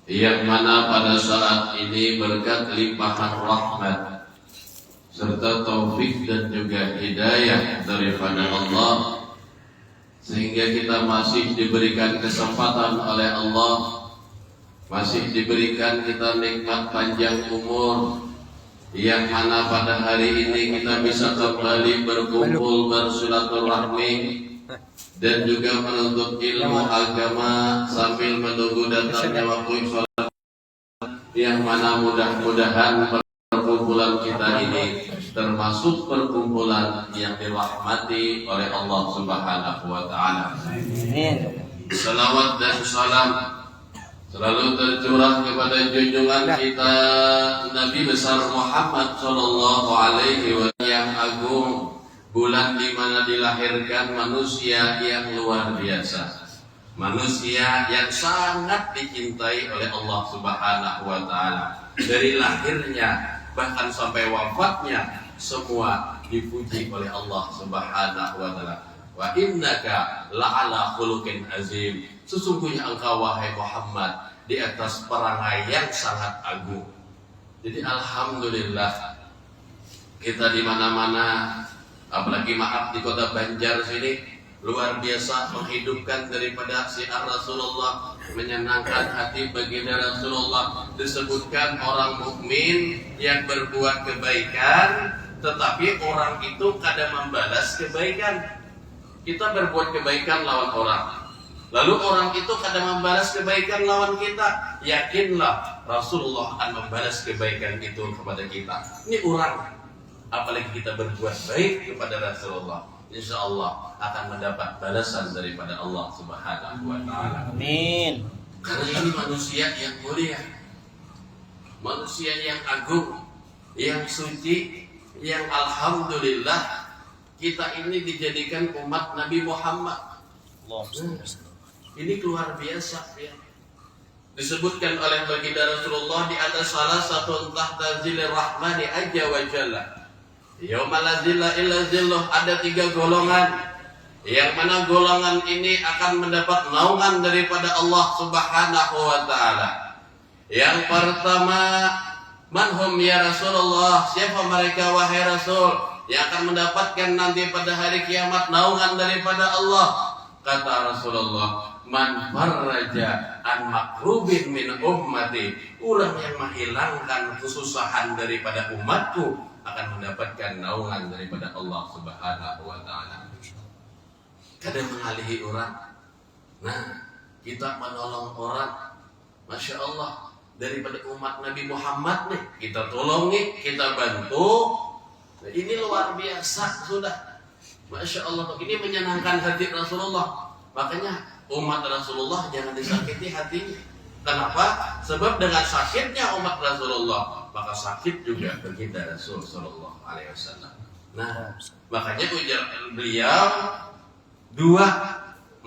yang mana pada saat ini berkat limpahan rahmat serta taufik dan juga hidayah daripada Allah, sehingga kita masih diberikan kesempatan oleh Allah, masih diberikan kita nikmat panjang umur, yang mana pada hari ini kita bisa kembali berkumpul bersilaturahmi dan juga menuntut ilmu agama sambil menunggu datangnya waktu sholat, yang mana mudah-mudahan perkumpulan kita ini termasuk perkumpulan yang dirahmati oleh Allah Subhanahu wa Ta'ala. Salawat dan salam selalu tercurah kepada junjungan kita Nabi besar Muhammad sallallahu alaihi wasallam yang agung, bulan di mana dilahirkan manusia yang luar biasa, manusia yang sangat dicintai oleh Allah Subhanahu wa Ta'ala. Dari lahirnya bahkan sampai wafatnya semua dipuji oleh Allah Subhanahu wa Ta'ala. Wa innaka la'ala khuluqin azim, sesungguhnya engkau wahai Muhammad di atas perangai yang sangat agung. Jadi alhamdulillah kita di mana-mana, apalagi maaf di kota Banjar sini, luar biasa menghidupkan daripada syiar Rasulullah, menyenangkan hati baginda Rasulullah. Disebutkan orang mukmin yang berbuat kebaikan, tetapi orang itu kadang membalas kebaikan. Kita berbuat kebaikan lawan orang, lalu orang itu kadang membalas kebaikan lawan kita. Yakinlah Rasulullah akan membalas kebaikan itu kepada kita. Ini orang, apalagi kita berbuat baik kepada Rasulullah, insya Allah akan mendapat balasan daripada Allah Subhanahu wa Ta'ala. Amin. Karena ini manusia yang mulia, manusia yang agung, yang suci, yang alhamdulillah kita ini dijadikan umat Nabi Muhammad. Ini luar biasa ya. Disebutkan oleh baginda Rasulullah di atas salah satu tahta zilir rahmani azza wa jalla, yauma la zilla illa zilluh, ada 3 golongan yang mana golongan ini akan mendapat naungan daripada Allah Subhanahu wa Ta'ala. Yang pertama, manhum ya Rasulullah, siapa mereka wahai Rasul yang akan mendapatkan nanti pada hari kiamat naungan daripada Allah? Kata Rasulullah, man farraja an makrubin min ummati, orang yang menghilangkan kesusahan daripada umatku akan mendapatkan naungan daripada Allah Subhanahu wa Ta'ala. Kadang mengalihi orang, nah kita menolong orang, Masya Allah, daripada umat Nabi Muhammad nih, kita tolongi, kita bantu. Nah, ini luar biasa sudah, Masya Allah. Ini menyenangkan hati Rasulullah. Makanya umat Rasulullah jangan disakiti hatinya. Kenapa? Sebab dengan sakitnya umat Rasulullah, maka sakit juga baginda Rasul Sallallahu Alaihi Wasallam. Nah, makanya ujar beliau, 2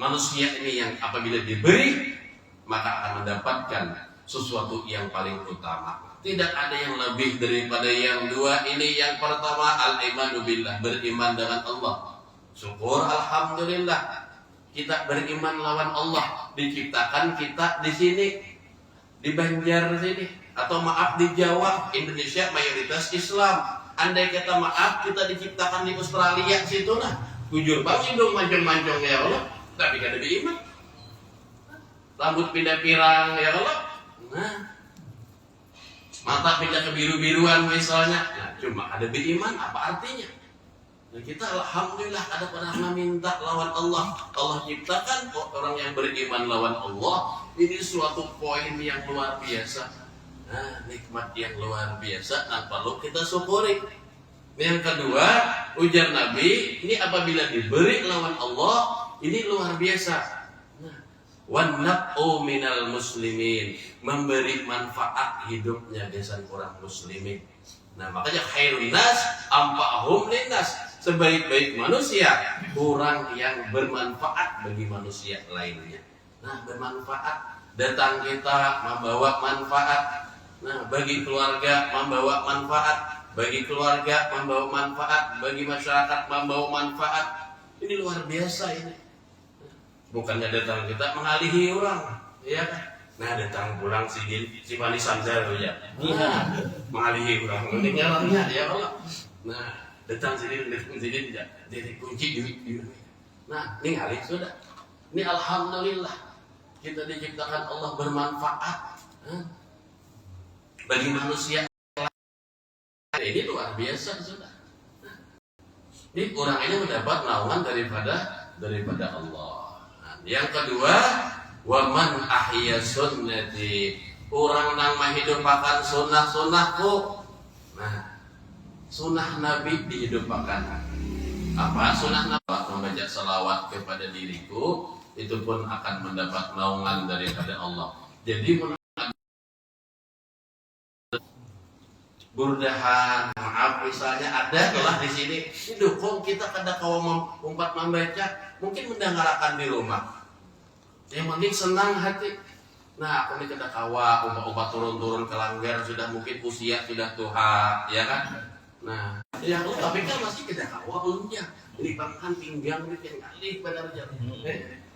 manusia ini yang apabila diberi maka akan mendapatkan sesuatu yang paling utama. Tidak ada yang lebih daripada yang 2 ini. Yang pertama, al-imanu billah, beriman dengan Allah. Syukur alhamdulillah kita beriman lawan Allah, diciptakan kita di sini di Banjar sini, atau maaf di Jawa, Indonesia mayoritas Islam. Andai kata maaf kita diciptakan di Australia situ, nah bujur bang hidung mancung-mancung ya Allah, tapi kan ada beriman. Rambut pindah pirang ya Allah, nah mata pindah ke biru-biruan misalnya, nah cuma ada beriman, apa artinya? Nah kita alhamdulillah ada pernah meminta lawan Allah. Allah ciptakan orang yang beriman lawan Allah. Ini suatu poin yang luar biasa. Nah nikmat yang luar biasa, nah perlu kita syukuri. Yang kedua, ujar Nabi, ini apabila diberi lawan Allah, ini luar biasa. Nah, wan naf'u minal muslimin, memberi manfaat hidupnya desan orang muslimin. Nah makanya khairun nas ampa'hum linnas, sebaik-baik manusia orang yang bermanfaat bagi manusia lainnya. Nah bermanfaat, datang kita membawa manfaat, nah bagi keluarga membawa manfaat, bagi keluarga membawa manfaat, bagi masyarakat membawa manfaat. Ini luar biasa ini. Bukannya datang kita mengalihi orang, ya kan? Nah datang pulang si Fani Samsar ya. Iya. Mengalihi orang meninggalnya ya Allah. Nah datang sini ya. Jadi kunci duit. Nah ningali sudah. Ini alhamdulillah kita diciptakan Allah bermanfaat bagi manusia. Ini luar biasa sudah. Ini orang ini mendapat naungan daripada Allah. Nah, yang kedua, waman ahya sunnati, orang nang menghidupakan sunnahku. Nah, sunnah Nabi dihidupakan. Apa sunnah Nabi? Membaca salawat kepada diriku, itu pun akan mendapat naungan daripada Allah. Jadi burdahan, maaf misalnya ada telah di sini, dukung kita kada kawan umpat membaca, mungkin mendengarkan di rumah. Yang penting senang hati. Nah, aku ini kada kawa umpat turun ke langgar, sudah mungkin usia sudah tua, ya kan? Nah, ya tapi kan masih kada kawa belumnya. Lipangkan pinggang ini yang kali benar jalan.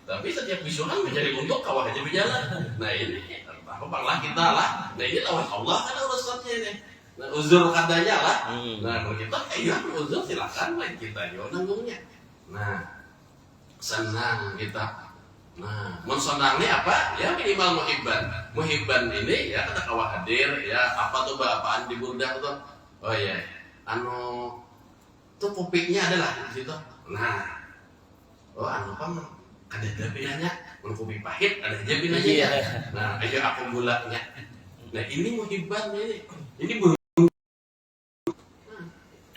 Tapi setiap visual menjadi untuk kawa aja berjalan. Nah ini, apa kita lah. Nah ini lawan Allah kan urusannya ini. Nah, uzur katanya lah. Nah, kalau kita iya uzur silakan main kita yo nanggungnya. Nah, senang kita. Nah, mensenangnya apa? Ya minimal muhibban ini ya kada kawa hadir ya apa tuh bapaan di burdah tuh. Oh iya, tuh kopinya adalah di situ. Nah, kan ada jabinanya, kopi pahit ada jabinanya. Nah, ayo aku gulanya. Nah, ini muhibban ini. Ini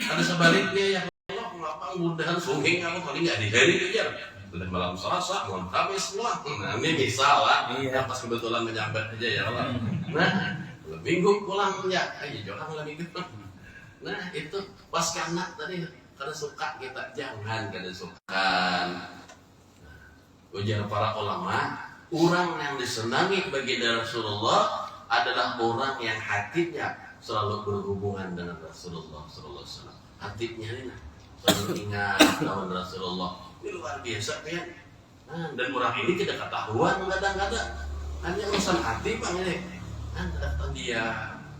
ada sebaliknya ya Allah mengapa mudahan sungking aku paling nggak di hari kejar dan malam Selasa malam Kamis semua. Nah ini misal lah pas kebetulan menyambat aja ya Allah. Nah minggu pulang ya jangan lah minggu. Nah itu pas kanak tadi kada suka kita jangan kada suka. Ujar para ulama, orang yang disenangi bagi Rasulullah adalah orang yang hatinya selalu berhubungan dengan Rasulullah Sallallahu Alaihi Wasallam. Hatinya ini selalu ingat lawan Rasulullah. Ini luar biasa kan? Nah, dan orang ini tidak ketahuan kadang-kadang hanya urusan hati bang ini. Nah, datang dia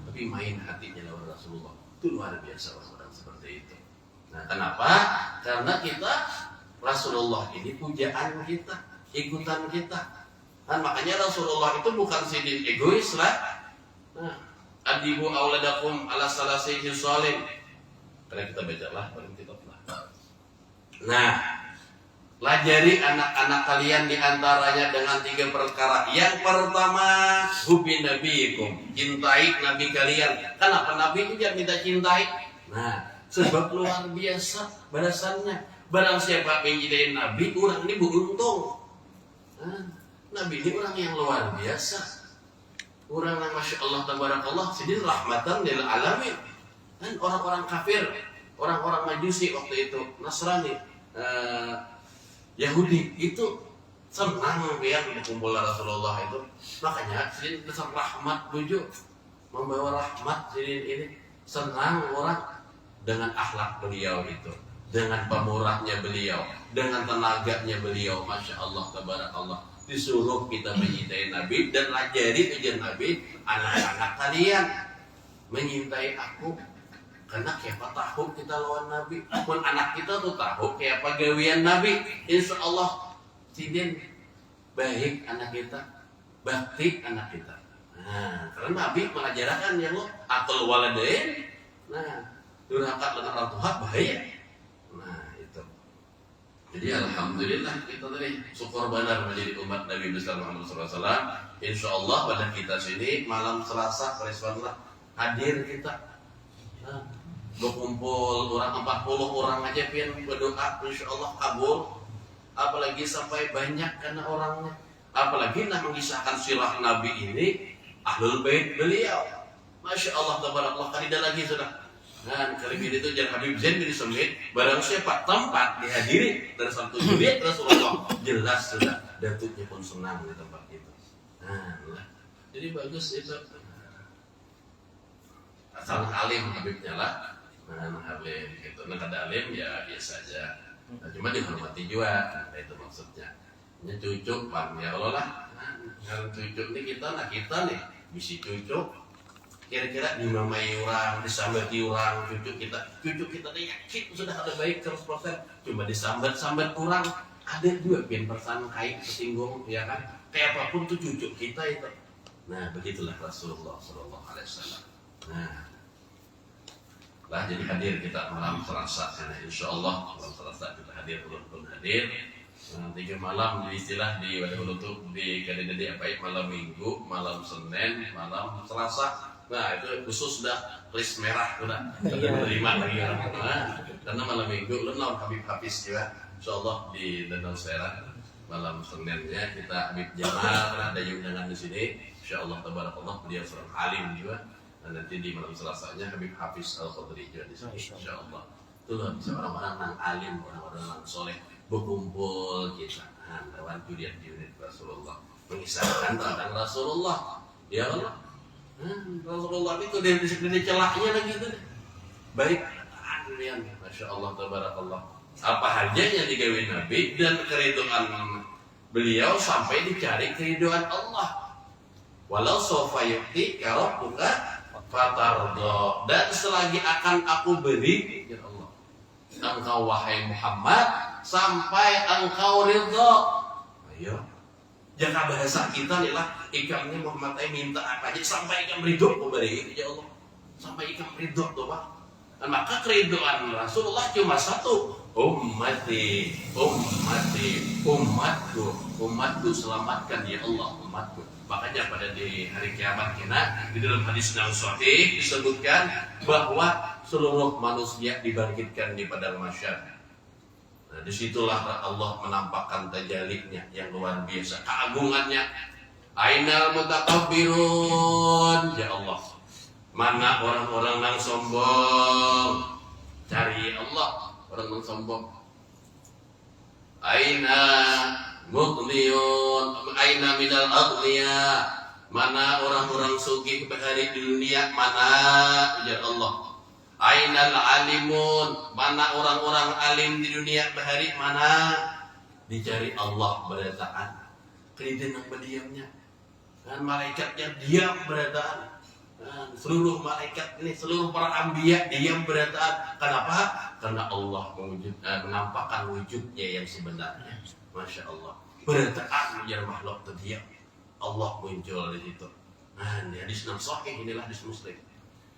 tapi main hatinya lawan Rasulullah. Itu luar biasa orang seperti itu. Nah, kenapa? Karena kita Rasulullah ini pujaan kita, ikutan kita. Kan makanya Rasulullah itu bukan sidin egois lah. Nah, adibu auladakum ala salasi hisalim. Karena kita baca lah pada kitab lah. Nah, lajari anak-anak kalian diantaranya dengan 3 perkara. Yang pertama, hubbi nabiyikum, cintai nabi kalian. Kenapa nabi itu jangan minta cintai? Nah, sebab luar biasa balasannya. Barang siapa mencintai nabi, orang ini beruntung. Nah, nabi ini orang yang luar biasa. Orang yang Masya Allah Tabarakallah sedih rahmatan lil alamin. Dan orang-orang kafir, orang-orang majusi waktu itu, Nasrani, Yahudi itu senang biar berkumpul Rasulullah itu. Makanya sedih besar rahmat bujuk membawa rahmat sedih ini. Senang orang dengan akhlak beliau itu, dengan pemurahnya beliau, dengan tenaganya beliau. Masya Allah Tabarakallah. Disuruh kita mencintai Nabi dan lajari ujian Nabi, anak-anak kalian menyintai aku karena siapa tahu kita lawan Nabi pun anak kita tuh tahu kayak apa gawian Nabi. Insya Allah sidin baik anak kita, bakti anak kita. Nah, karena Nabi mengajarkan ya lo akal waladain. Nah, durhaka dengan orang tua bahaya. Nah, itu. Jadi alhamdulillah kita tadi syukur benar menjadi umat Nabi besar Muhammad SAW. Insya Allah pada kita sini malam Selasa Kriswanlah hadir kita. Nah, berkumpul orang 40 orang aja pian berdoa Insya Allah kabul. Apalagi sampai banyak karena orangnya. Apalagi nak mengisahkan sirah Nabi ini ahlul bait beliau. Masya Allah tabarakallah kalidah lagi sudah. Nah, kali ini itu jangan Habib Zain bin Sumit barang siapa tempat dihadiri dan satu juriat Rasulullah jelas sudah datuknya pun senang di tempat itu. Nah, jadi bagus itu. Asal alim Habibnya lah. Nah, alim gitu. Nah, kada alim ya biasa aja. Nah, cuma dihormati juga. Nah, itu maksudnya. Ini cucuk pan ya Allah lah. Kalau cucu nih kita nih bisa cucu. Kira-kira dimamai orang, disambati orang, cucu kita nih yakin sudah ada baik 100%, cuma disambat orang, ada juga perasaan kait tersinggung, ya kan? Kayak apapun tuh cucu kita itu. Nah, begitulah Rasulullah Shallallahu Alaihi Wasallam. Nah, lah jadi hadir kita malam Selasa, karena Insya Allah malam Selasa kita hadir, ulun hadir. Nanti malam di istilah di Wadul Lutuf di Kadedede apa ya, malam Minggu, malam Senin, malam Selasa. Nah itu khusus dah list merah udah menerima lagi orang karena malam Minggu lu lawan Habib Hafiz juga, Insya Allah di Danau Serang. Malam Seninnya kita Habib Jamal ada undangan di sini, Insya Allah tabarakallah, beliau seorang alim juga. Dan nanti di malam Selasanya Habib Hafiz Al-Qadri juga di sini, Insya Allah. Itulah bisa orang-orang yang alim, orang-orang yang soleh berkumpul kita. Lawan unit Rasulullah, mengisahkan tentang Rasulullah, ya Allah. Rasulullah itu dari celahnya lagi itu baik, Masya Allah tabarakallah. Apa aja yang digawe Nabi dan keridhaan beliau sampai dicari keridhaan Allah. Walau sofa yukti kalau bukan fatardo, dan selagi akan aku beri ya Allah engkau wahai Muhammad sampai engkau ridho. Ayo jaga bahasa kita nih lah, ikamnya Muhammad minta apa aja sampai ikam ridho kuberi ya Allah, sampai ikam ridho tuh Pak. Dan maka keridhaan Rasulullah cuma satu, ummati, umatku selamatkan ya Allah umatku. Makanya pada di hari kiamat kita di dalam hadis yang sahih disebutkan bahwa seluruh manusia dibangkitkan di padang mahsyar. Nah, disitulah Allah menampakkan tajallinya yang luar biasa, keagungannya. Ainal mutakabbirun, ya Allah. Mana orang-orang yang sombong? Cari Allah, orang yang sombong. Aina mughniyun, aina minal aghniya. Mana orang-orang sugih bahari di dunia? Mana, ya Allah. Ainal alimun, mana orang-orang alim di dunia bahari? Mana? Dicari Allah berataan. Keridhaan yang berdiamnya, dan malaikatnya diam berataan. Seluruh malaikat ini, seluruh para anbiya diam berataan. Kenapa? Karena Allah menampakkan wujudnya yang sebenarnya. Masya Allah. Berataan menjadi makhluk terdiam. Allah muncul di situ. Nah, di hadis sahih inilah hadis Muslim.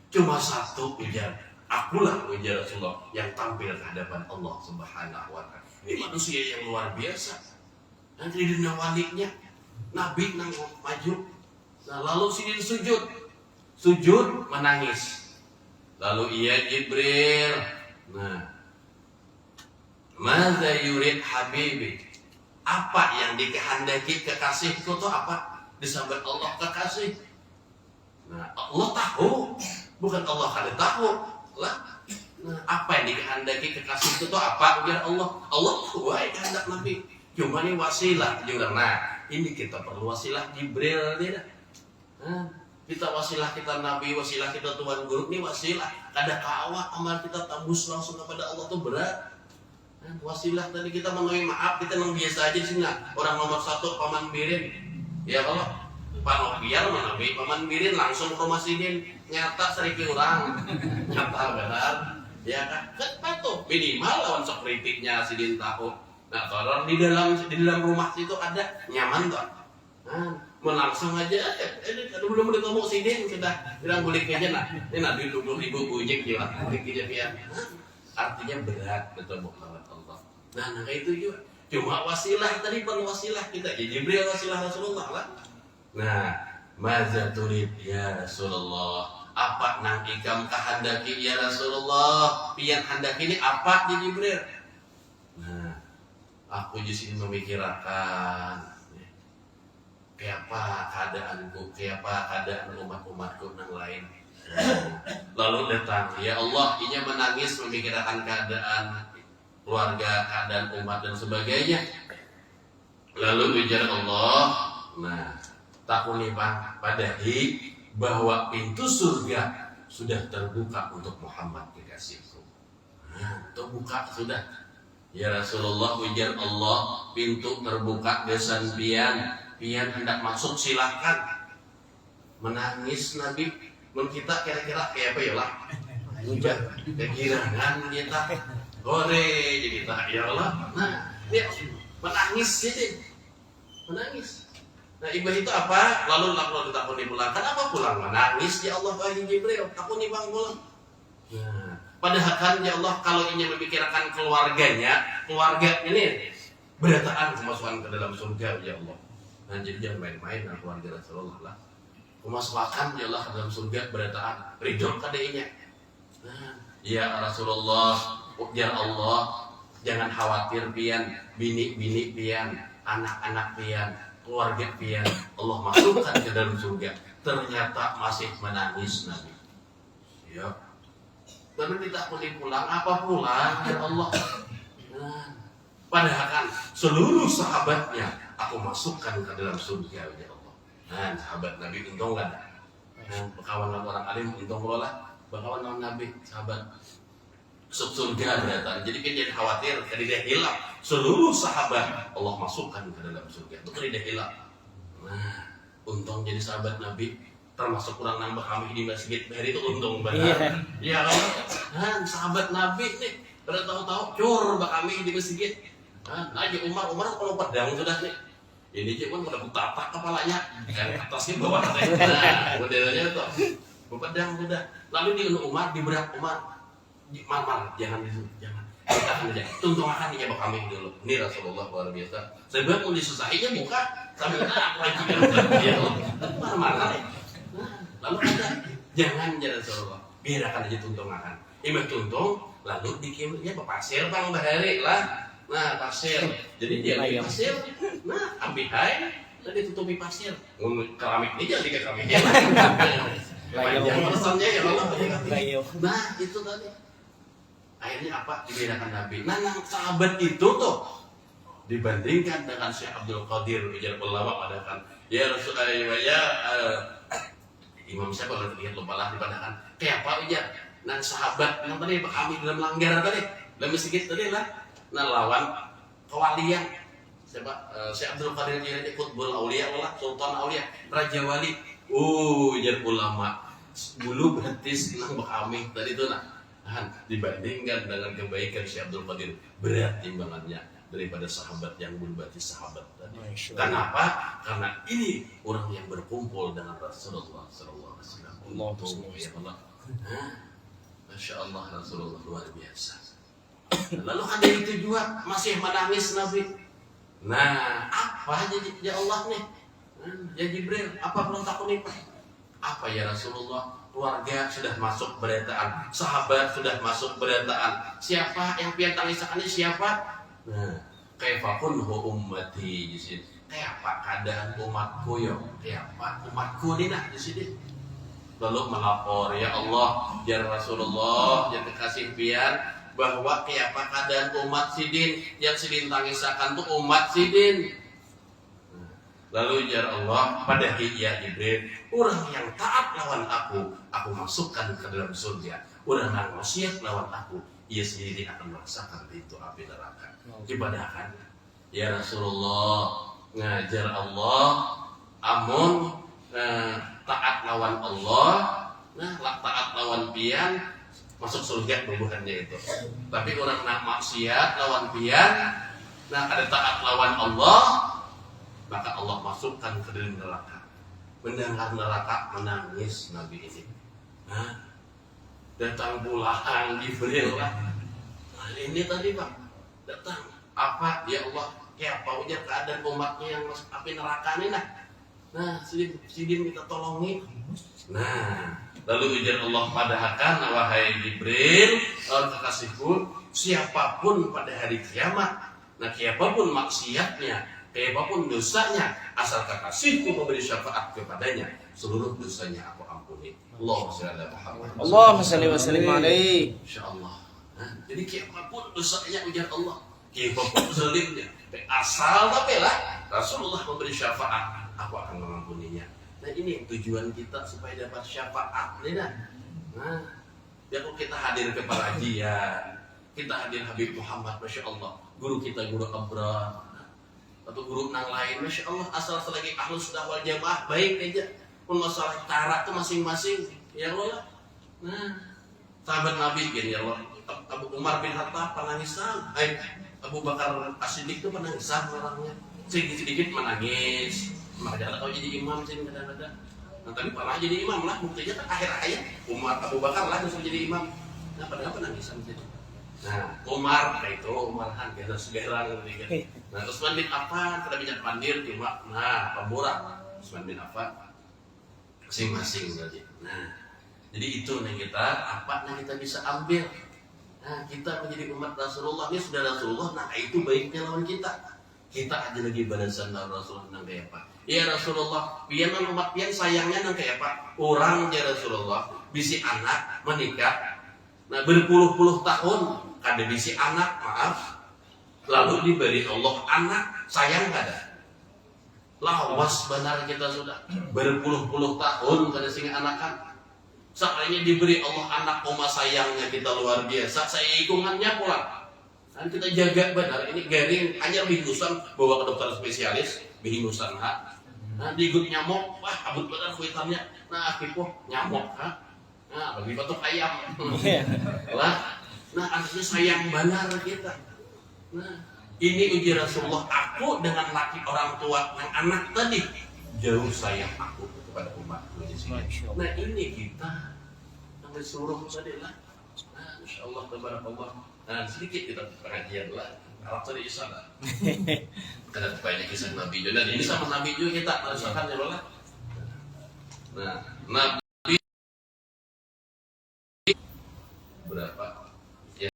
Cuma satu ujar, akulah ujar Rasulullah yang tampil ke hadapan Allah Subhanahu wa Ta'ala. Ini manusia yang luar biasa. Nanti di dunia waliknya Nabi nang maju. Nah, lalu sidin sujud menangis. Lalu ia Jibril. Nah, madza yurid habibi? Apa yang dikehendaki kekasihku itu apa? Disambat Allah kekasih. Nah, Allah tahu. Bukan Allah kada tahu lah. Nah, apa yang dikehendaki kekasih itu apa? Biar Allah tahu baik kehendak Nabi. Cuma ini wasilah juga. Nah, ini kita perlu wasilah Jibril dia. Nah, kita wasilah kita Nabi, wasilah kita Tuhan Guru, ini wasilah. Kada kawa amal kita tembus langsung kepada Allah tuh berat. Nah, wasilah tadi kita menuhi maaf, kita memang biasa aja sih nggak. Orang nomor satu paman birin, ya kalau panopiar menabi paman birin langsung ke rumah sidin nyata seriki orang nyata benar ya kan patuh minimal lawan sok kritiknya sidin tahu. Nah orang di dalam rumah situ ada nyaman tuh. Nah, langsung aja belum ketemu sidin sudah bilang gulik aja. Nah ini nanti 20.000 ujek jiwa gulik aja biar artinya berat ketemu lawan Allah. Nah kayak itu juga cuma wasilah tadi pun wasilah kita ya Jibril wasilah Rasulullah lah. Nah, maza turid ya Rasulullah? Apa nang ikam kahandaki ya Rasulullah? Pian handaki ini apa di Jibril? Nah, aku di sini memikirkan kayak apa keadaanku, kayak apa keadaan umat-umatku yang lain. Lalu datang, ya Allah, ia menangis memikirkan keadaan keluarga, keadaan umat dan sebagainya. Lalu ujar Allah, nah takuni padahi bahwa pintu surga sudah terbuka untuk Muhammad kekasihku. Nah, terbuka sudah. Ya Rasulullah ujar Allah, pintu terbuka gesan pian. pian hendak masuk silakan. Menangis Nabi. Mun kita kira-kira kayak apa ya lah? Udah kegirangan kita. Gore jadi kita ya Allah. Nah, dia menangis jadi. Menangis. Nah, ibu itu apa? Lalu takut pulang. Kenapa pulang? Menangis ya Allah wahai Jibril. Takut bang pulang. Nah, padahal kan ya Allah kalau ingin memikirkan keluarganya, keluarga ini berataan kemasukan ke dalam surga ya Allah. Nah, jadi jangan main-main dengan keluarga Rasulullah lah. Kemasukan ya Allah ke dalam surga berataan ridho kadainya. Nah, ya Rasulullah, ya Allah, jangan khawatir pian, bini-bini pian, anak-anak pian, keluarga pian, Allah masukkan ke dalam surga. Ternyata masih menangis Nabi. Ya. Tapi tidak boleh pulang, apa pulang ya Allah. Nah, padahal kan seluruh sahabatnya aku masukkan ke dalam surga ya Allah. Nah, sahabat Nabi untung kan. Nah, kawan orang alim untung lah. Bakawan Nabi, sahabat surga beratan. Jadi kan jadi khawatir, jadi dia hilang. Seluruh sahabat Allah masukkan ke dalam surga. Itu kan dia hilang. Nah, untung jadi sahabat Nabi. Termasuk kurang nambah kami di masjid. Hari itu untung banget. Iya kan? Nah, sahabat Nabi nih. Pada tahu-tahu cur kami di masjid. Nah, aja Umar kalau pedang sudah nih. Ini aja pun udah tapak kepalanya. Kan atasnya bawah katanya. Nah, modelnya itu. Pedang sudah. Lalu di Umar, di berat Umar. Mar, jangan itu, jangan. Kita akan aja. Tuntungan ini kami dulu. Ini Rasulullah luar biasa. Saya bilang mau disusahinya buka. Sambil aku lagi dia. Mana-mana nih. Lalu ada, jangan ya Rasulullah. Biarkan aja tuntungan. Ini tuntung, lalu dikimnya pasir bang bahari lah. Nah pasir, jadi dia lagi pasir. Nah ambil hai, tadi tutupi pasir. Keramik ini jangan dikasih keramiknya. Panjang pesannya ya Allah. Nah itu tadi. Akhirnya apa? Dibedakan Nabi. Nah sahabat itu tuh dibandingkan dengan Syekh Abdul Qadir ujar ulama mengatakan ya Rasulullah ya Imam siapa kalau terlihat lupa lah dibandingkan kayak apa ujar. Nah sahabat yang tadi kami dalam langgar tadi dalam sedikit tadi lah. Nah lawan kewalian siapa Syekh Abdul Qadir Jilani Qutbul Aulia Allah Sultan Aulia Raja Wali. Ujar ulama bulu betis nang kami tadi itu nah dibandingkan dengan kebaikan Syekh Abdul Qadir berat timbangannya daripada sahabat yang berbati sahabat tadi. Kenapa? Karena ini orang yang berkumpul dengan Rasulullah Sallallahu Alaihi Wasallam. Ya Allah, Masya Allah Rasulullah luar biasa. Lalu ada itu juga masih menangis Nabi. Nah, apa jadi ya Allah nih? Ya Jibril, apa belum takut nih? Apa ya Rasulullah? Keluarga sudah masuk berataan, sahabat sudah masuk berataan. Siapa yang pian tangisakannya siapa? Nah, kaifakun hu ummati di sini. Kayak apa keadaan umatku yo? Kayak apa umatku ini nah di sini. Lalu melapor ya Allah, ya Rasulullah, ya kekasih pian bahwa kayak apa keadaan umat sidin yang sidin tangisakan tuh umat sidin. Lalu ya Allah pada ya Jibril, orang yang taat lawan aku masukkan ke dalam surga. Orang yang maksiat lawan aku, ia sendiri akan merasakan itu api neraka. Ibadahkan, ya Rasulullah ngajar Allah, amun taat lawan Allah, nah taat lawan pian masuk surga bubuhannya itu. Tapi orang nak maksiat lawan pian, nah ada taat lawan Allah. Maka Allah masukkan ke dalam neraka. Mendengar neraka menangis Nabi ini. Nah, datang pulang Jibril lah. Nah, ini tadi Pak datang apa ya Allah? Kayak apa ujar keadaan umatnya yang masuk api neraka ini nah. Nah, sidin kita tolongin. Nah, lalu ujar Allah padahakan wahai Jibril, kekasihku, siapapun pada hari kiamat, nah siapapun maksiatnya, apapun dosanya, asal kekasihku memberi syafaat kepadanya, seluruh dosanya aku ampuni. Allahumma shalli wa sallim alaihi. Insyaallah. Jadi apapun dosanya ujar Allah, apapun zalimnya, asal tapi lah Rasulullah memberi syafaat, aku akan mengampuninya. Nah ini tujuan kita supaya dapat syafaat, nah, ya kalau kita hadir ke pengajian, kita hadir Habib Muhammad, Masya Allah, guru kita guru Abrar. atau grup nang lain, masya Allah asal selagi ahlus sunnah wal jamaah baik aja. Pun masalah cara itu masing-masing, ya Allah. Nah, sahabat Nabi gini ya Allah. Abu Umar bin Khattab penangisan, Abu Bakar As-Siddiq itu penangisan orangnya, sedikit menangis. Makanya kalau jadi imam sih kadang-kadang. Nah, tapi pernah jadi imam lah, buktinya kan akhir ayat Umar Abu Bakar lah disuruh jadi imam. Nah, padahal penangisan jadi. Nah, Umar kayak itu Umarhan kita segera gitu. Nah, Utsman bin Affan kada bisa pandir cuma nah pemurah Utsman bin Affan masing-masing berarti. Nah, jadi itu nih kita apa yang kita bisa ambil. Nah, kita menjadi umat Rasulullah, ini sudah Rasulullah, nah itu baiknya lawan kita. Kita aja lagi balasan Rasulullah nang kayak apa? Ya Rasulullah, biar umat pian sayangnya nang kayak apa? Orang ya Rasulullah, bisi anak menikah, nah berpuluh-puluh tahun kada bisi anak, maaf, lalu diberi Allah anak, sayang kada? Lawas benar kita sudah berpuluh-puluh tahun kada singa anakan. Seandainya diberi Allah anak, oma sayangnya kita luar biasa. Saya hitungannya pulang. Dan kita jaga benar. Ini garing hanya bihusan bawa ke dokter spesialis bihusan ha. Nah digut nyamuk, wah abut benar kuitannya. Nah kipo nyamuk ha. Nah bagi batuk ayam. Lah, nah artinya sayang benar kita. Nah ini uji Rasulullah, aku dengan laki orang tua yang anak tadi jauh sayang aku kepada umatku di sini. Nah ini kita yang disuruh tadi lah. Nah insyaallah tabarakallah. Nah sedikit kita pengajian lah. Arab tadi Isa lah. Karena banyak kisah Nabi juga. Dan ini sama Nabi juga kita merasakan ya Allah. Nah Nabi berapa? Ya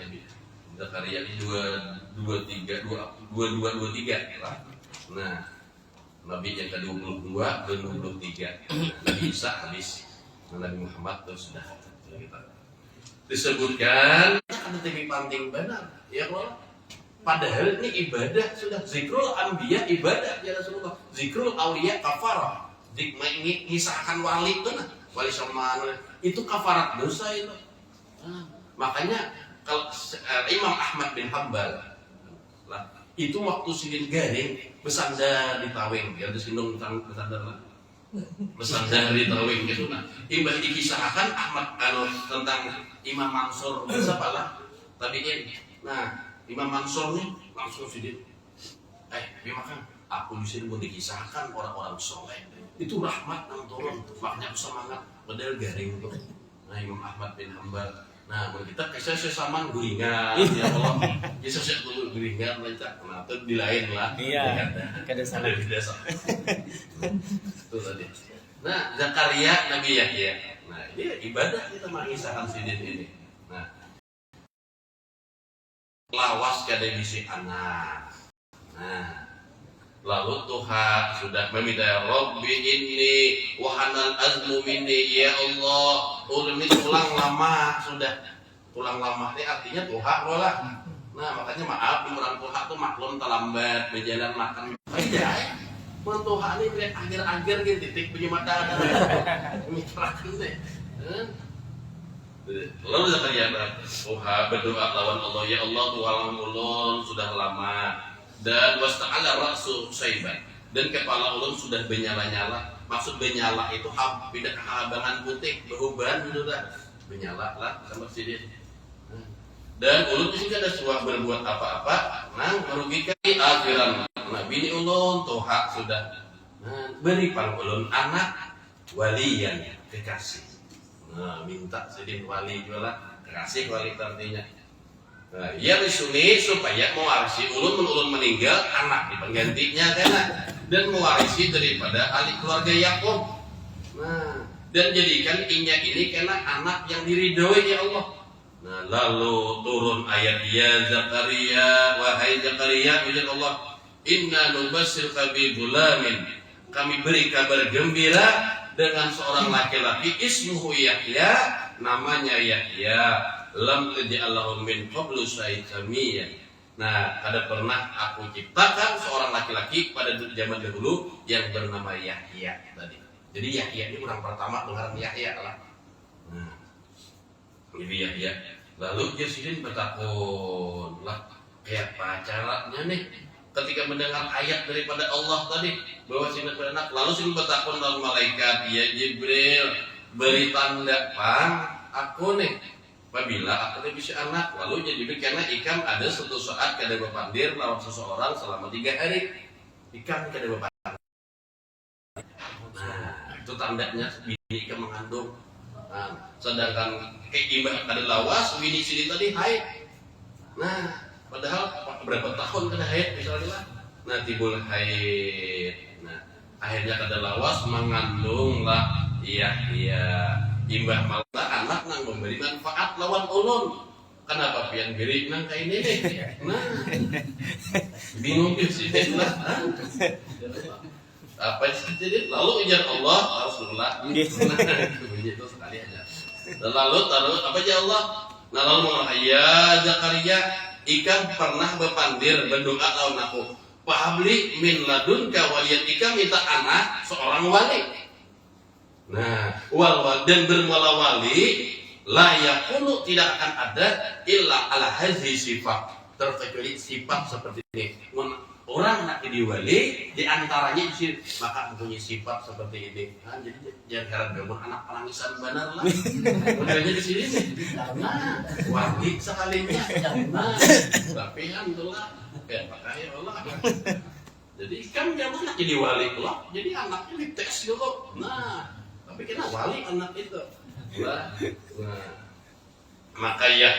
Nabi. Zakaria ini 23 lah. Nah Nabi yang ke-22 dan 23. Nabi Isa habis. Nabi Muhammad terus sudah kita disebutkan ada lebih penting benar ya Allah. Padahal ini ibadah sudah zikrul anbiya ibadah ya Rasulullah. Zikrul auliya kafarah. Mengisahkan wali itu nah, wali sama itu kafarat dosa itu. Nah, makanya kalau Imam Ahmad bin Hanbal lah itu waktu sidin garing bersandar di Tawing dia ada sindung bersandar lah bersandar di Tawing gitu nah imbah dikisahkan Ahmad tentang Imam Mansur siapa lah tabiin nah Imam Mansur nih langsung sidin makan aku di sini mau dikisahkan orang-orang soleh itu rahmat yang turun makanya semangat model garing tuh nah Imam Ahmad bin Hanbal. Nah, kita kisah sesaman guringan, ya Allah. Kisah saya dulu guringan, lencak. Nah, itu di lain lah. Iya. Kada salah. Itu tadi. Nah, Zakaria Nabi Yahya. Nah, ini ibadah kita mengisahkan sidin ini. Nah, lawas kada bisi anak. Nah, lalu Tuhan sudah meminta ya Rabbi inni wahanal azmu minni ya Allah. Ini pulang lama sudah pulang lama ini artinya Tuhan lah. Nah makanya maaf orang Tuhan tuh maklum terlambat berjalan makan aja. Orang Tuhan ini lihat akhir-akhir gitu titik punya mata ada. Mitrakan deh. Lalu Zakaria Tuhan berdoa lawan Allah ya Allah Tuhan ulun sudah lama dan wasta'ala ra'su syaiban dan kepala ulun sudah bernyala-nyala. Maksud benyala itu beda kehabangan putih beruban gitu dah benyala lah sama sidin dan ulun juga ada suah berbuat apa-apa nang merugikan akhiran Nabi ini ulun toha sudah beri pang ulun anak walian kekasih minta sidin wali juga lah kekasih wali artinya ya disuni supaya mewarisi ulun meninggal anak di penggantinya karena dan mewarisi daripada ahli keluarga Yakub. Nah, dan jadikan inya ini karena anak yang diridhoi ya Allah. Nah, lalu turun ayat ya Zakaria, wahai Zakaria, ujar Allah, inna nubassirka bi gulamin. Kami beri kabar gembira dengan seorang laki-laki ismuhu Yahya, namanya Yahya. Lam taj'allahu min qablu syai'an. Nah, ada pernah aku ciptakan seorang laki-laki pada zaman dahulu yang bernama Yahya tadi. Jadi Yahya ini orang pertama dengar Yahya lah. Nah, ini Yahya. Lalu dia sidin bertakun lah, kayak apa caranya nih? ketika mendengar ayat daripada Allah tadi bahwa sini anak, lalu sini bertakun lawan malaikat, ya Jibril, beri tanda pang aku nih apabila aku nih bisa anak. Lalu jadi karena ikam ada suatu saat kada berpandir lawan seseorang selama 3 hari, ikam kada berpandir. Nah itu tandanya bini ikam mengandung. Nah, sedangkan imbah kada lawas bini sini tadi haid. Nah padahal berapa tahun kada haid misalnya, nah timbul haid. Nah akhirnya kada lawas mengandung lah, iya imbah malah anak nang memberi manfaat lawan ulun. Kenapa pian beri nang kayak ini nih? Nah bingung sih lah. Apa jadi lalu ujar Allah Rasulullah itu sekali aja. Lalu taruh apa aja Allah? Nah lalu mengatakan ya Zakaria, ikam pernah berpandir berdoa lawan aku, pahabli min ladunka waliyan, ikam minta anak seorang wali. Nah wal dan bermula wali la yakunu tidak akan ada illa ala hadzi sifat, terkecuali sifat seperti ini. Orang nak jadi wali diantaranya di maka mempunyai sifat seperti ini. Nah, jadi jangan heran bangun anak penangisan benar lah. Modelnya di sini nih. Nah, wali sekalinya. Nah, tapi alhamdulillah ya makanya Allah. Jadi kan jangan nak jadi wali loh. Jadi anaknya dites dulu. Nah, tapi kena wali anak itu. Nah, maka ya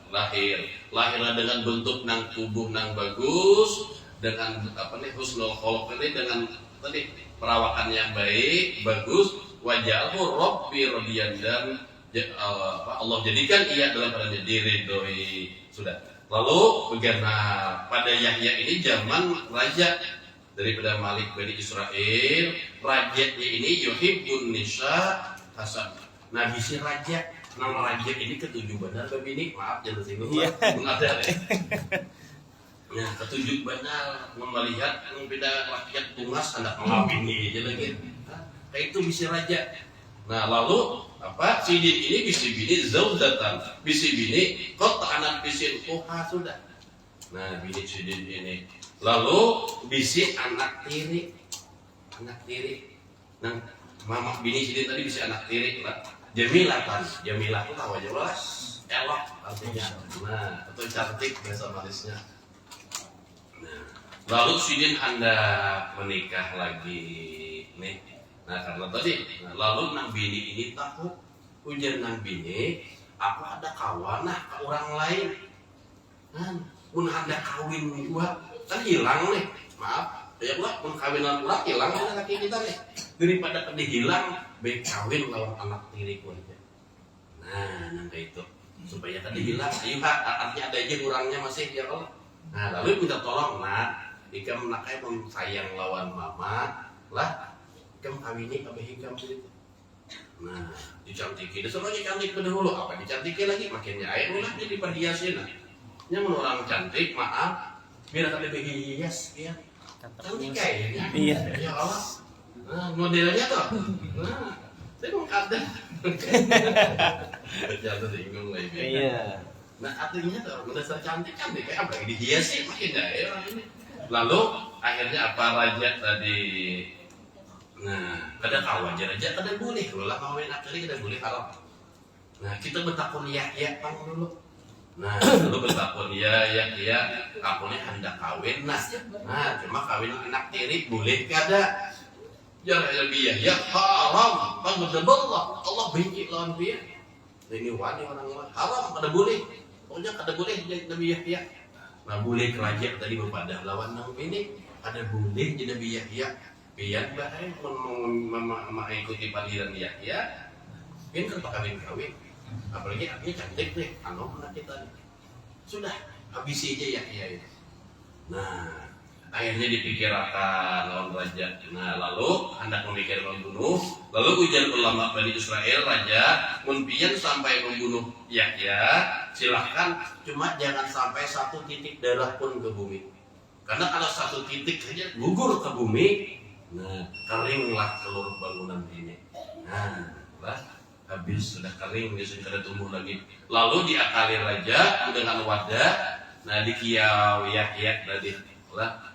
lahirlah dengan bentuk nang tubuh nang bagus, dengan apa nih husnul khuluq ini, dengan tadi perawakan yang baik bagus, wajahmu rabbi radiyan, dan Allah jadikan ia dalam keadaan diridhoi. Sudah. Lalu bagaimana pada Yahya ini zaman raja daripada Malik Bani Israel, rajanya ini yuhibbun nisa hasan. Nah bisi raja, nama raja ini ketujuh benar begini, maaf jangan singgung lah, ada deh. Nah ketujuh benar melihat beda rakyat tunas hendak mengawini aja lagi. Kayak itu bisi raja. Nah lalu apa? Sidin ini bisi bini zaudatan, bisi bini kota anak bisin koha sudah. Nah bini sidin ini. Lalu bisi anak tiri. Nah mama bini sidin tadi bisi anak tiri lah. Jamilah itu tahu aja lah, elok artinya, nah atau cantik bahasa manisnya. Nah, lalu sidin anda menikah lagi nih, nah karena tadi, lalu nang bini ini tahu ujian nang bini, aku ada kawan nah ke orang lain, pun anda kawin gua kan hilang nih, maaf, ya lah pun kawinan orang hilang kan laki kita nih, daripada pedih hilang. Baik kawin lawan anak tiriku aja. Nah, nangka itu supaya tadi bilang, ayo kak, artinya ada aja kurangnya masih ya Allah. Nah, lalu minta tolong, nah, jika menakai sayang lawan mama, lah, ikam kawinnya kabeh hikam gitu. Nah, dicantiki, semuanya cantik pendahulu, apa dicantiki lagi, makinnya air ulah jadi perhiasin. Yang orang cantik, maaf, biar tak lebih hias, ya. Cantik kayaknya. Iya. Ya Allah. Nah, modelnya tuh. Nah, saya mau ada. Jatuh singgung lagi. Iya. Nah, artinya tuh mendasar cantik kayak apa? Dihias sih makin ya orang ini. Lalu akhirnya apa raja tadi? Nah, kadang wajar aja, kadang boleh. Kalau lah kawin akhirnya kadang boleh haram. Nah, kita bertakun ya pang dulu. Nah, lalu bertakun ya, aku nih hendak kawin. Nah, cuma kawin anak tiri boleh kada? Ya lebih ya haram, bangga Allah benci lawan dia. Ini wani orang haram kada boleh. Pokoknya kada boleh jadi Nabi Yahya. Nah boleh kerajaan tadi berpadah lawan nang ini kada boleh jadi Nabi Yahya. Biar bahaya mengikuti panggilan Yahya. Ini kan kawin. Apalagi artinya cantik nih, anak kita nih. Sudah habisi aja Yahya itu. Nah akhirnya dipikirkan lawan raja. Nah lalu hendak memikirkan membunuh. Lalu ujian ulama Bani Israel, raja munpian sampai membunuh Yahya, silahkan, cuma jangan sampai satu titik darah pun ke bumi. Karena kalau satu titik saja gugur ke bumi, nah keringlah seluruh bangunan ini. Nah lah habis sudah kering, dia sudah tumbuh lagi. Lalu diakali raja dengan wadah. Nah di Kiau Yahya tadi lah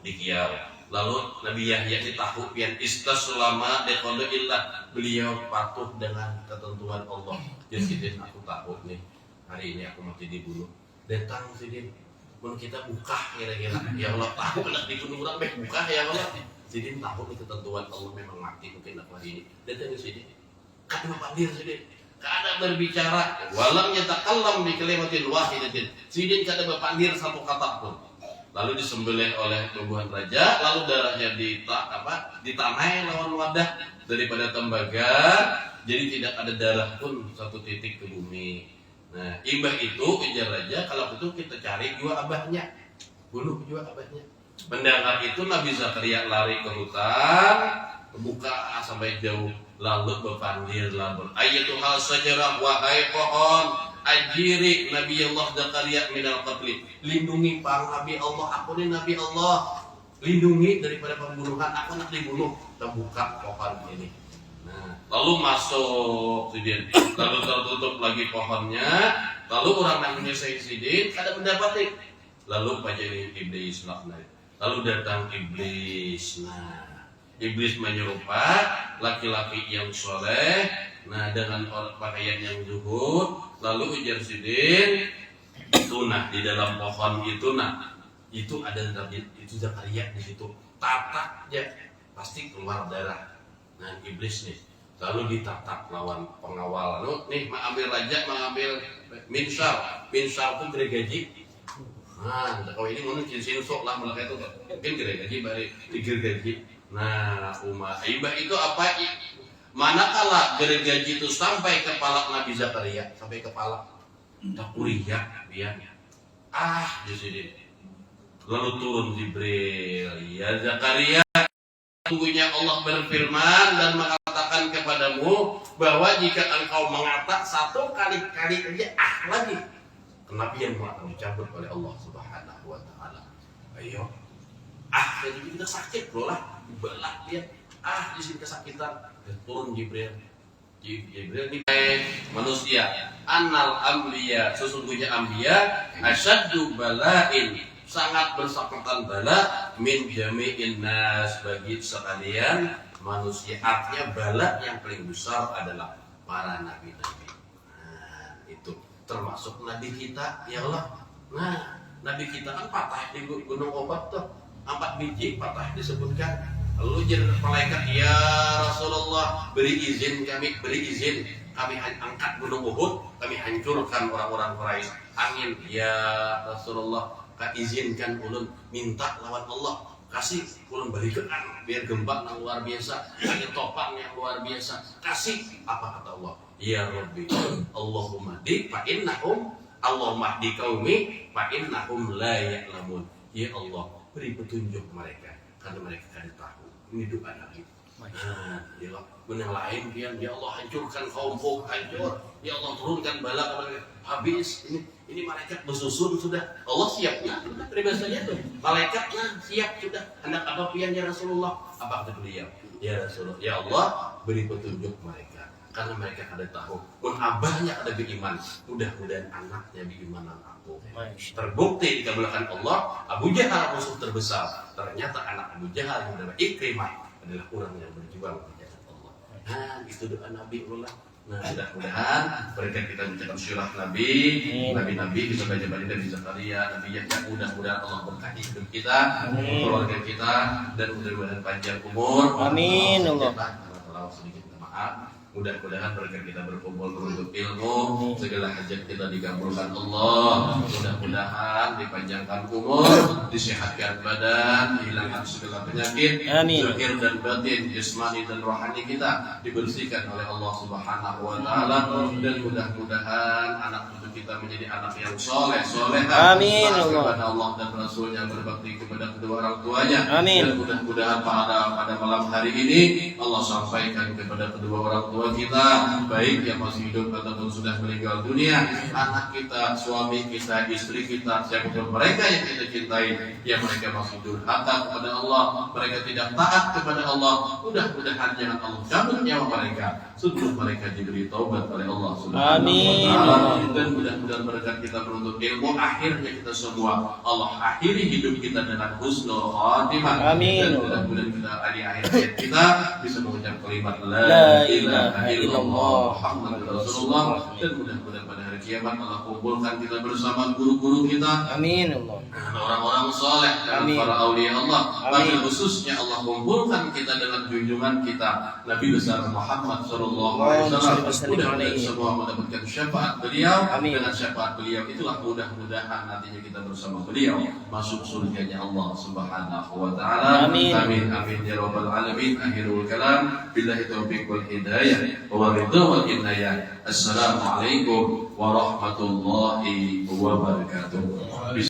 di Kiau. Lalu Nabi Yahya ini tahu pian istaslama biqadaillah, beliau patuh dengan ketentuan Allah. Jadi sidin aku tahu nih hari ini aku mati dibunuh. Datang sidin, mun kita buka kira-kira ya Allah tahu hendak dibunuh orang buka ya Allah. Sidin tahu nih ketentuan Allah memang mati mungkin aku hari ini. Datang sidin, kadang pandir sidin. Kada berbicara, walam yatakallam bi kalimatin wahidatin. Sidin kada berpandir satu kata pun. Lalu disembelih oleh tubuhan raja, lalu darahnya ditanai lawan wadah daripada tembaga, jadi tidak ada darah pun satu titik ke bumi. Nah, imbah itu ujar raja, kalau itu kita cari juga abahnya, bunuh juga abahnya. Mendengar itu Nabi Zakaria lari ke hutan, buka sampai jauh, lalu berpandir labur. Ayatul sajarah wahai pohon, ajiri Nabi Allah Zakaria minal qatli, lindungi pang Nabi Allah, aku ini Nabi Allah, lindungi daripada pembunuhan, aku nak dibunuh. Kita buka pohon ini. Nah, lalu masuk sidin, lalu tertutup lagi pohonnya, lalu orang namanya Sidin kada mendapati. Lalu pajari iblis lalu datang iblis. Nah, iblis menyerupai laki-laki yang soleh, nah dengan pakaian yang zuhud. Lalu ujar Sidin, itu nah di dalam pohon itu nah itu ada Nabi itu Zakaria di situ, tatak ya pasti keluar darah. Nah iblis nih lalu ditatak lawan pengawal. Lalu nih mengambil raja mengambil minsar itu gergaji. Nah kalau ini mungkin sinsok lah mereka itu mungkin gergaji bari digergaji. Nah ibah itu apa? Manakala gergaji itu sampai kepala Nabi Zakaria, sampai kepala Zakaria, ya, di sini. Lalu turun Jibril, ya Zakaria, sungguhnya Allah berfirman dan mengatakan kepadamu bahwa jika engkau mengatak satu kali-kali aja lagi, kenabian akan dicabut oleh Allah Subhanahu Wa Taala. Ayo, jadi kita sakit loh lah, belah dia. Di sini kesakitan, turun Jibril ini manusia. Annal amliya, sesungguhnya ambiya asyaddu bala'in, sangat bersangkutan bala min jami'in nas, bagi sekalian manusia. Artinya bala yang paling besar adalah para nabi-nabi. Nah, itu termasuk nabi kita ya Allah. Nah, nabi kita kan patah di gunung Obat tuh, 4 biji patah disebutkan. Lalu jadi malaikat, ya Rasulullah beri izin kami angkat gunung Uhud, kami hancurkan orang-orang Quraisy. Angin, ya Rasulullah izinkan ulun minta lawan Allah, kasih ulun balikan biar gempa yang luar biasa, angin topan yang luar biasa, kasih. Apa kata Allah? Ya Rabbi, Allahumma di fa innahum Allahumma di qaumi fa innahum la ya'lamun. Ya Allah, beri petunjuk mereka karena mereka tidak tahu. Ini doa Nabi. Nah, ya Allah, yang lain ya Allah hancurkan kaumku, hancur. Ya Allah turunkan bala kepada habis. Ini malaikat bersusun sudah. Allah siapnya. Peribahasanya tuh. Malaikatnya siap sudah. Hendak apa pian ya Rasulullah? Apa kata beliau? Ya Rasulullah, ya Allah beri petunjuk mereka karena mereka ada tahu. Pun abahnya ada beriman. Mudah-mudahan anaknya berimanan aku. Terbukti dikabulkan Allah, Abu Jahal musuh terbesar. Ternyata anak Abu Jahal yang bernama Ikrimah adalah orang yang berjuang di jalan Allah. Nah, itu doa Nabi Allah. Nah, mudah-mudahan berkat kita mencatat syurah Nabi, Nabi-Nabi bisa baca balik Nabi Zakaria, Nabi Yahya, mudah-mudahan Allah berkati hidup kita, keluarga kita, dan mudah-mudahan panjang umur. Amin Allah. Kalau sedikit maaf. Mudah-mudahan berkat kita berkumpul menuntut ilmu, segala hajat kita dikabulkan Allah. Mudah-mudahan dipanjangkan umur, disehatkan badan, dihilangkan segala penyakit, zahir dan batin, jasmani dan rohani kita dibersihkan oleh Allah Subhanahu Wa Taala. Dan mudah-mudahan anak cucu kita menjadi anak yang soleh, amin kepada Allah dan Rasulnya, berbakti kepada kedua orang tuanya. Amin. Dan mudah-mudahan pada malam hari ini Allah sampaikan kepada kedua orang tua tua kita, baik yang masih hidup ataupun sudah meninggal dunia, anak kita, suami kita, istri kita, siapapun mereka yang kita cintai, yang mereka masih durhaka kepada Allah, mereka tidak taat kepada Allah, mudah-mudahan jangan Allah cabut nyawa mereka sebelum mereka diberi taubat oleh Allah Subhanahu wa Ta'ala. Dan mudah-mudahan berkat kita menuntut ilmu, akhirnya kita semua Allah akhiri hidup kita dengan husnul khatimah. Dan mudah-mudahan kita di akhir hayat kita bisa mengucap kalimat la ilaha illallah Muhammadur Rasulullah. Dan mudah-mudahan pada hari kiamat Allah kumpulkan kita bersama guru-guru kita, Amin Allah. orang-orang saleh dan para aulia Allah. Pada khususnya Allah kumpulkan kita dengan junjungan kita Nabi besar Muhammad sallallahu alaihi wasallam. Mudah-mudahan semua mendapatkan syafaat beliau. Dengan syafaat beliau itulah mudah-mudahan nantinya kita bersama beliau masuk surganya Allah Subhanahu wa Ta'ala. Amin amin ya rabbal alamin. Akhirul kalam, billahi taufiq wal hidayah wa ridha wal inayah. Assalamualaikum warahmatullahi wabarakatuh.